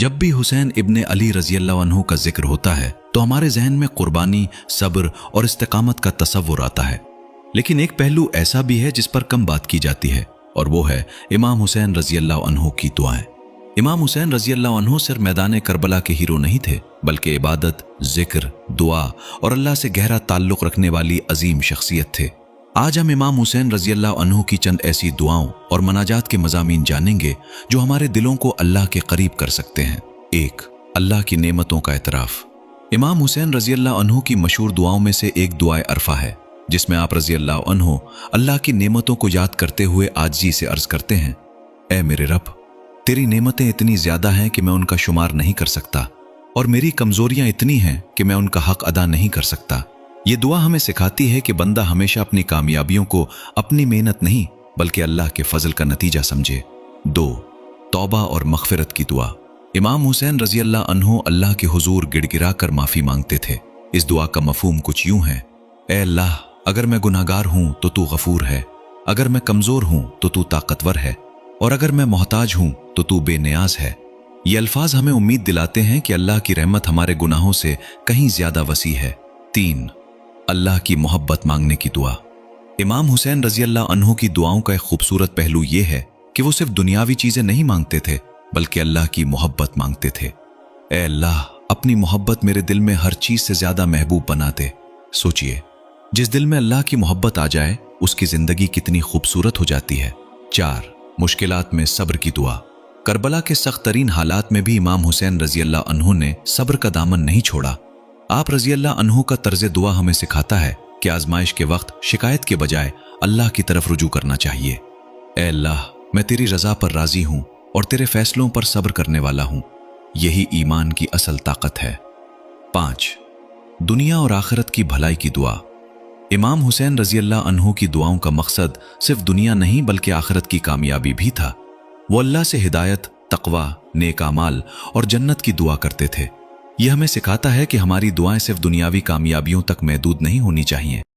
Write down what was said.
जब भी हुसैन इब्ने अली रजी अल्लाह अन्हु का जिक्र होता है तो हमारे जहन में कुर्बानी, सब्र और इस्तिकामत का तसव्वुर आता है। लेकिन एक पहलू ऐसा भी है जिस पर कम बात की जाती है, और वो है इमाम हुसैन रजी अल्लाह अन्हु की दुआएं। इमाम हुसैन रजी अल्लाह अन्हु सिर्फ मैदान करबला के हीरो नहीं थे, बल्कि इबादत, जिक्र, दुआ और अल्लाह से गहरा ताल्लुक रखने वाली अजीम शख्सियत थे। आज हम इमाम हुसैन रजी अल्लाह अन्हु की चंद ऐसी दुआओं और मनाजात के मज़ामीन जानेंगे जो हमारे दिलों को अल्लाह के करीब कर सकते हैं। 1. अल्लाह की नेमतों का एतराफ़। इमाम हुसैन रजी अल्लाह अन्हु की मशहूर दुआओं में से एक दुआए अरफा है, जिसमें आप रजी अल्लाह अन्हु अल्लाह की नेमतों को याद करते हुए आजिज़ी से अर्ज करते हैं, ऐ मेरे रब, तेरी नेमतें इतनी ज़्यादा हैं कि मैं उनका शुमार नहीं कर सकता, और मेरी कमज़ोरियाँ इतनी हैं कि मैं उनका हक़ अदा नहीं कर सकता। ये दुआ हमें सिखाती है कि बंदा हमेशा अपनी कामयाबियों को अपनी मेहनत नहीं बल्कि अल्लाह के फजल का नतीजा समझे। 2. तौबा और मग़फ़िरत की दुआ। इमाम हुसैन रजी अल्लाह अन्हु अल्लाह के हुजूर गिड़गिड़ा कर माफ़ी मांगते थे। इस दुआ का मफ़हूम कुछ यूं है, ऐ अल्लाह, अगर मैं गुनाहगार हूँ तो तू गफूर है, अगर मैं कमज़ोर हूँ तो तू ताकतवर है, और अगर मैं मोहताज हूँ तो तू बेनियाज है। ये अल्फाज हमें उम्मीद दिलाते हैं कि अल्लाह की रहमत हमारे गुनाहों से कहीं ज़्यादा वसी है। 3. अल्लाह की मोहब्बत मांगने की दुआ। इमाम हुसैन रजी अल्लाह अन्हु की दुआओं का एक खूबसूरत पहलू यह है कि वो सिर्फ दुनियावी चीज़ें नहीं मांगते थे, बल्कि अल्लाह की मोहब्बत मांगते थे। ऐ अल्लाह, अपनी मोहब्बत मेरे दिल में हर चीज़ से ज़्यादा महबूब बना दे। सोचिए, जिस दिल में अल्लाह की मोहब्बत आ जाए उसकी ज़िंदगी कितनी खूबसूरत हो जाती है। 4. मुश्किलात में सब्र की दुआ। करबला के सख्त तरीन हालात में भी इमाम हुसैन रजी अल्लाह अन्हु ने सब्र का दामन नहीं छोड़ा। आप रजी अल्लाह अन्हु का तर्ज दुआ हमें सिखाता है कि आजमाइश के वक्त शिकायत के बजाय अल्लाह की तरफ रुजू करना चाहिए। ऐ अल्लाह, मैं तेरी रज़ा पर राज़ी हूँ और तेरे फैसलों पर सब्र करने वाला हूँ। यही ईमान की असल ताकत है। 5. दुनिया और आखिरत की भलाई की दुआ। इमाम हुसैन रजी अल्लाह अन्हु की दुआओं का मकसद सिर्फ दुनिया नहीं बल्कि आखिरत की कामयाबी भी था। वो अल्लाह से हिदायत, तक़वा, नेक आमाल और जन्नत की दुआ करते थे। यह हमें सिखाता है कि हमारी दुआएं सिर्फ दुनियावी कामयाबियों तक महदूद नहीं होनी चाहिए।